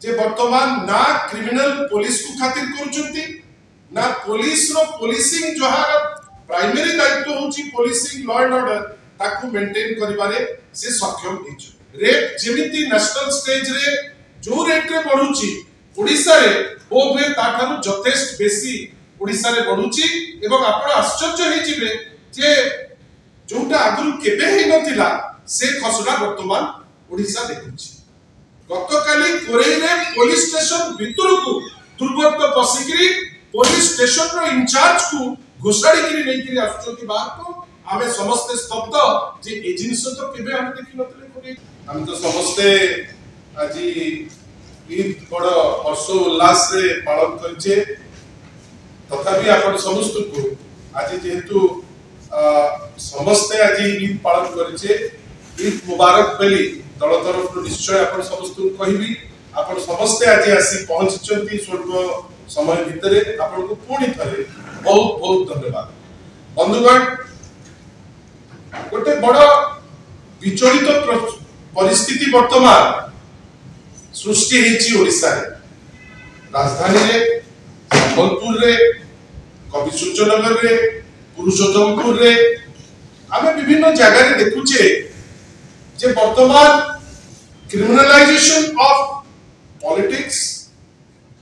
जे वर्तमान ना criminal police को खातिर करूचंती ना पुलिस रो पुलिसिंग जहार प्राइमरी दायित्व होची पुलिसिंग लॉ एंड ऑर्डर ताकू मेंटेन करिबारे से सक्षम हेछ। रेप जेमिति नेशनल स्टेज रे जो रेट रे बढ़ुची ओडिसा रे ओभे ताठारु जथेष्ट बेसी ओडिसा रे बढ़ुची एवं आपण आश्चर्य हे जिवे जे जोटा आगुरु केबे हे नथिला से खसडा वर्तमान ओडिसा देखुची। गतकाली कोरेई रे पुलिस स्टेशन भितर को दुर्बृत्त पसिकरी पुलिस स्टेशन रो इंचार्ज को घोषाड़ी करी नै करी आछुची बाहर को आमे समस्त स्तब्ध जे ए जिनिस तो केबे हम देखि नथले कोरेई। हम तो समस्त आजि ईद बड़ हर्ष उल्लास रे पालन करछे तथापि आपण समस्त को आज जेहेतु समस्त आज ईद पालन करछे ईद मुबारक बेली दल तरफ निश्चय आपण समस्त को कहबी आपण समस्त आज आसी पहुंचचंती स्वल्प समय भितरे आपण को पुणी थरे बहुत बहुत धन्यवाद। बंधुगण गोटे बड़ विचलित परिस्थिति वर्तमान सृष्टि हेची ओडिसा रे राजधानी रे संबलपुर रे कवि सूर्यनगर रे पुरुषोत्तमपुर रे आमे विभिन्न जगह रे देखुचे जे वर्तमान criminalization of politics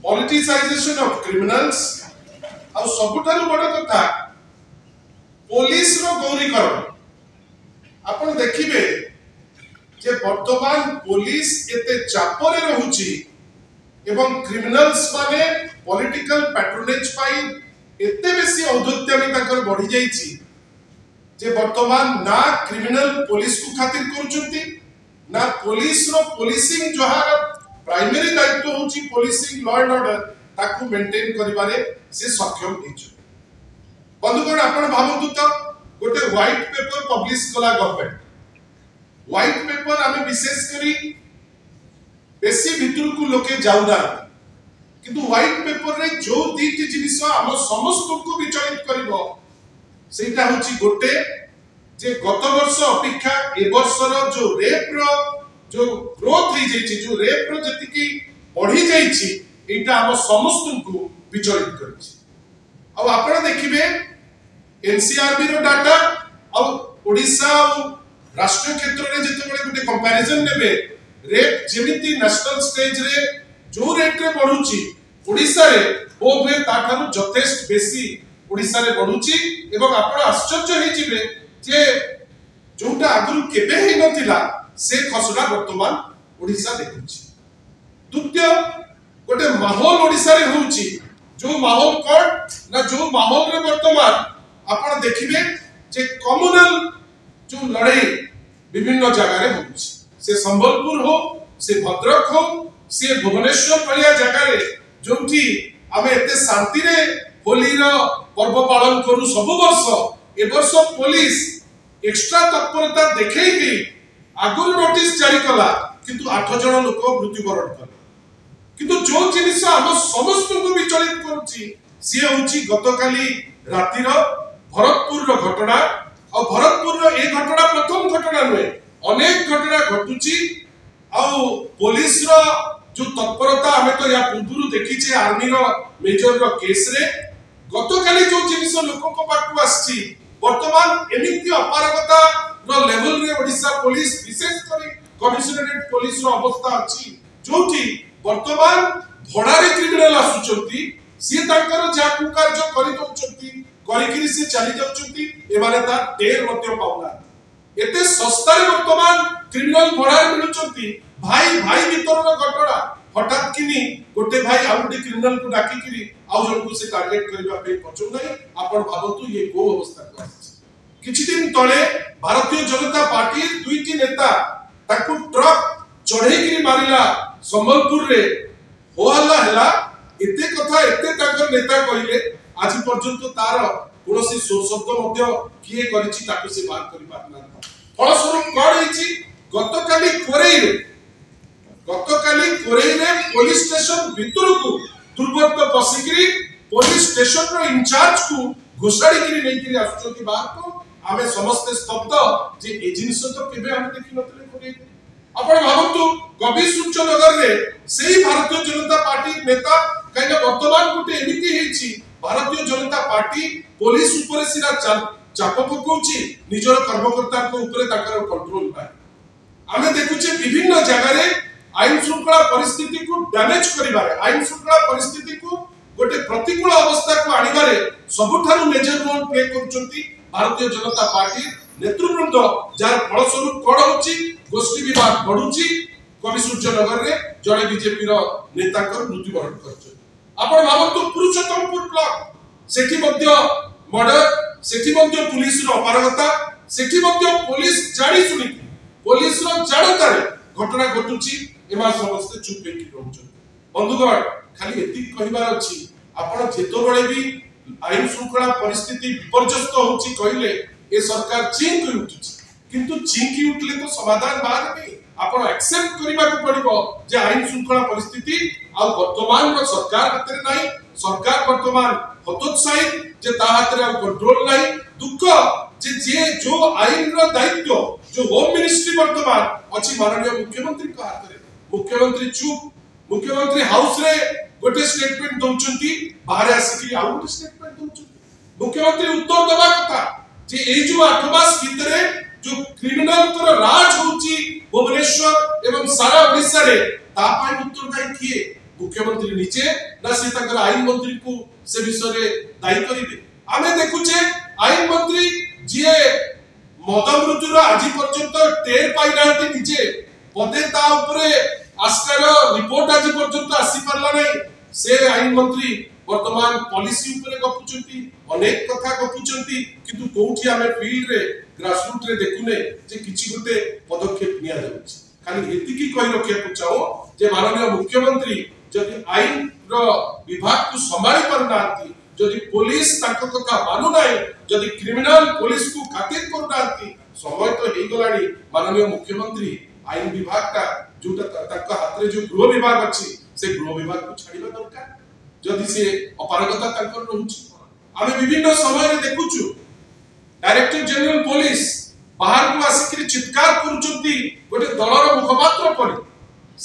politicization of criminals आ सबुठारु बड़ कथा पुलिस रो गौरीकरण। आपण देखिबे जे वर्तमान पुलिस एते चापरे रहुची एवं क्रिमिनल्स माने पॉलिटिकल पैट्रोनेज पाई एते बेसी औद्धत्यामी ताकर बढ़ी जाईची जे वर्तमान ना क्रिमिनल पुलिस को खातिर करूचंती ना पुलिस रो पुलिसिंग जहार प्राइमरी दायित्व होची पुलिसिंग लॉ एंड ऑर्डर ताकू मेंटेन करिबारे से सक्षम हेछ। बंधुगण आपण भाबंतु त गोटे व्हाइट पेपर पब्लिश कला गवर्नमेंट व्हाइट पेपर आमे विशेष करी बेसी भितर को लोके जाउना किंतु व्हाइट पेपर रे जो दीटी जिनिस हम समस्त को विचलित करबो सेटा होची गोटे जे गत वर्ष अपेक्षा ए वर्षर जो रेप रो जो ग्रोथ हे जाईची जो रेप रो जति की बढ़ी जाईची एटा हम समस्त को विचलित करछि। अब आपण देखिबे एनसीआरबी रो डाटा अब ओडिसा राष्ट्रीय क्षेत्र रे जते बळे गोटे कंपैरिजन नेबे रेप जेमिति नेशनल स्टेज रे जो रेट रे बढ़ुची ओडिसा रे ओभे ताठारु जथेष्ट बेसी ओडिसा रे बढ़ुची एवं आपण आश्चर्य हे जिवे जे जोटा आगुरु केबे हे नथिला से खसडा वर्तमान ओडिसा देखुची। द्वितीय गोटे माहौल ओडिसा रे होउची जो माहौल कोन ना जो माहौल रे वर्तमान आपण देखिबे जे कम्युनल जो लड़ाई विभिन्न जगह रे होउची से संबलपुर हो से भद्रक हो से भुवनेश्वर भलिया जगह रे जोंठी आमे एते शांति रे होली रो पर्व पालन करू सब वर्ष ए वर्ष पुलिस एक्स्ट्रा तत्परता देखै कि आगुर नोटिस जारी कला किंतु 8 जन लोक मृत्युवरण कले किंतु जो जिनिस हम समस्त को विचलित करूची से होची गतकाली रातिर भरतपुर रो घटना और भरतपुर रो ए घटना प्रथम घटना नुहे अनेक घटना घटुची आ पुलिस रो जो तत्परता हमें तो या पूर्व देखी छे आर्मी रो मेजर रो केस रे गतकाली जो जिनिस लोक को पाटू आछि वर्तमान एमिति अपारगता रो लेवल रे ओडिसा पुलिस विशेष करी कमिशनरेट पुलिस रो अवस्था अछि जोठी वर्तमान भड़ा रे क्रिमिनल आसुचंती सी ताकर जा कु कार्य करि दउचंती करिकरी से चली जाउचंती एमाने ता टेर मध्य पाउना एते सस्ता रे वर्तमान क्रिमिनल भड़ा रे मिलुचंती भाई भाई भीतर रो घटना हठात किनी गोटे भाई आ गोटे क्रिमिनल को डाकी किरी आ जन को से टारगेट करबा पे पचो नै आपण भाबंतु ये को अवस्था को आछि। किछि दिन तळे भारतीय जनता पार्टी दुईटी नेता ताकू ट्रक चढ़े किरी मारिला संबलपुर रे हो हल्ला हला एते कथा एते ताकर नेता कहिले आज पर्यंत तार कोनोसी शब्द मध्य किए करिछि ताकू से बात करि पारना फलस्वरूप कोन हिची गतकाली कोरेई रे पुलिस स्टेशन भितर को दुर्बृत्त पसिकरी पुलिस स्टेशन रो इंचार्ज को घोषाड़ी करी नै करी आछुची बाहर को आमे समस्त स्तब्ध जे ए जिनिस तो केबे हम देखि नतले कोरेई आपण भावतु कवि सूर्यनगर रे सेही भारतीय जनता पार्टी नेता कहीं वर्तमान गोटे एमिति हेछि भारतीय जनता पार्टी पुलिस ऊपर सिरा चाप पकाउछि निजर कर्मकर्ता को ऊपर ताकर कंट्रोल पाए आमे देखुचे विभिन्न जगह रे आईन श्रृंखला परिस्थिति को डैमेज करिबारे आईन श्रृंखला परिस्थिति को गोटे प्रतिकूल अवस्था को आनिबारे सबुठारु major role play करचंती Bharatiya Janata party नेतृवृंद jar फलस्वरूप कोड होची गोष्ठी विवाद बढ़ुची कवि सूर्यनगर रे जड़े बीजेपी रो नेता कर मृत्युवरण करछन आपण भावतु पुरुषोत्तमपुर ब्लॉक सेठी मध्य मर्डर सेठी मध्य पुलिस रो अपारगता सेठी मध्य पुलिस जाडी सुनी पुलिस रो जाडता रे घटना घटुची एमा समस्त चुप हेकि रहउछन बंधुगण खाली एति कहिबार अछि आपण जेतो बळे भी आईन श्रृंखला परिस्थिति विपर्यस्त होची कहिले ए सरकार चिंक उठुची किंतु चिंकी उठले तो समाधान बाहर नहीं आपण एक्सेप्ट करिबा को पड़िबो जे आईन श्रृंखला परिस्थिति आ वर्तमान रो सरकार हाथ रे नहीं सरकार वर्तमान हतोत्साही जे ता हाथ रे कंट्रोल नहीं दुख जे जो आईन रो दायित्व जो होम मिनिस्ट्री वर्तमान अछि माननीय मुख्यमंत्री का हाथ रे मुख्यमंत्री चुप मुख्यमंत्री हाउस रे गोटे स्टेटमेंट दउचंती बाहर आसी आ गोटे स्टेटमेंट दउचंती मुख्यमंत्री उत्तर देबा कथा जे ए जो 8 मास भितरे जो क्रिमिनल कर राज होची भुवनेश्वर एवं सारा ओडिसा रे ता पाई उत्तरदायी किए मुख्यमंत्री नीचे ना से तकर आईन मंत्री को से विषय रे दायी करिवे आमे देखुचे आईन मंत्री जे मदमृत्युर आज पर्यंत टेर पाई नांती नीचे पदे ता ऊपरे आस्कार रिपोर्ट आज पर्यंत आसी परला नै से आईन मंत्री वर्तमान पॉलिसी ऊपरे गपुचंती अनेक कथा गपुचंती किंतु कोठी हमें फील्ड रे ग्रासरूट रे देखुने जे किछि गोटे पदक्षेप निया जाउछि खाली एति की कहि रखिया को चाहो जे माननीय मुख्यमंत्री जदि आईन रो विभाग को संभाली परनाती जदि पुलिस ताको कथा मानु नाही जदि क्रिमिनल पुलिस को खातिर करनाती समय तो हेई गलानी माननीय मुख्यमंत्री आईन विभाग का जोटा ताका हाथ रे जो गृह विभाग अछि से गृह विभाग को छाड़ीबा दरकार जदि से अपारगता ताकर रहउछि आमे विभिन्न समय रे देखुछु डायरेक्टर जनरल पुलिस बाहर को आसिकरी चित्कार करूचंती गोटे दलर मुखपात्र परि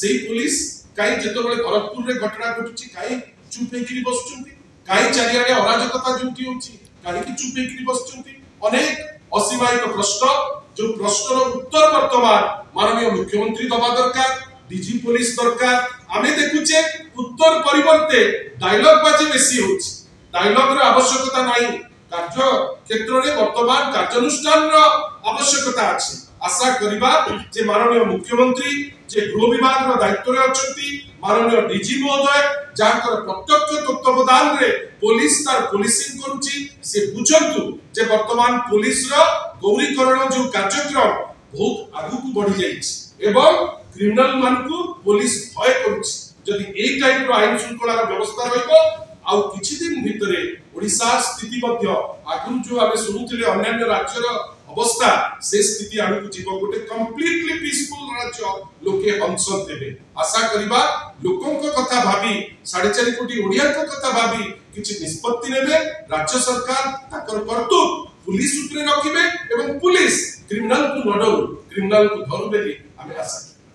सेही पुलिस काई जेतो बळे भरतपुर रे घटना घटुछि काई चुप हेकरी बसुचंती काई चारियाडे अराजकता जुटी होछि काई कि चुप हेकरी बसुचंती अनेक असीमायित प्रश्न जो प्रश्नर उत्तर वर्तमान माननीय मुख्यमंत्री दबा दरकार डीजी पुलिस दरकार आमे देखुचे उत्तर परिवर्ते डायलॉग बाजी बेसी होछि डायलॉग रे आवश्यकता नाही कार्य क्षेत्र रे वर्तमान कार्यानुष्ठान रो आवश्यकता अछि आशा करिबा जे माननीय मुख्यमंत्री जे गृह विभाग रो दायित्व रे अछंती माननीय डीजी महोदय जाकर प्रत्यक्ष तत्वावधान रे पुलिस तार पुलिसिंग करूची से बुझंतु जे वर्तमान पुलिस रो गौरीकरण जो कार्यक्रम बहुत आगु को बढ़ी जाईछि एवं क्रिमिनल मान को पुलिस भय करूछि जदि ए टाइप रो आईन श्रृंखला व्यवस्था रहइबो आउ किछि दिन भितरे ओडिसा स्थिति मध्य आगु जो आबे सुनुथिले अन्य राज्य रो अवस्था से स्थिति आगु को जीव गोटे कंप्लीटली पीसफुल राज्य लोके हंसन देबे आशा करिबा लोकन को कथा भाबी 4.5 कोटी ओडिया को कथा भाबी किछि निष्पत्ति नेबे राज्य सरकार ताकर कर्तव्य पुलिस ऊपर रखिबे एवं पुलिस क्रिमिनल को नडरू क्रिमिनल को धरू बेली आमे आशा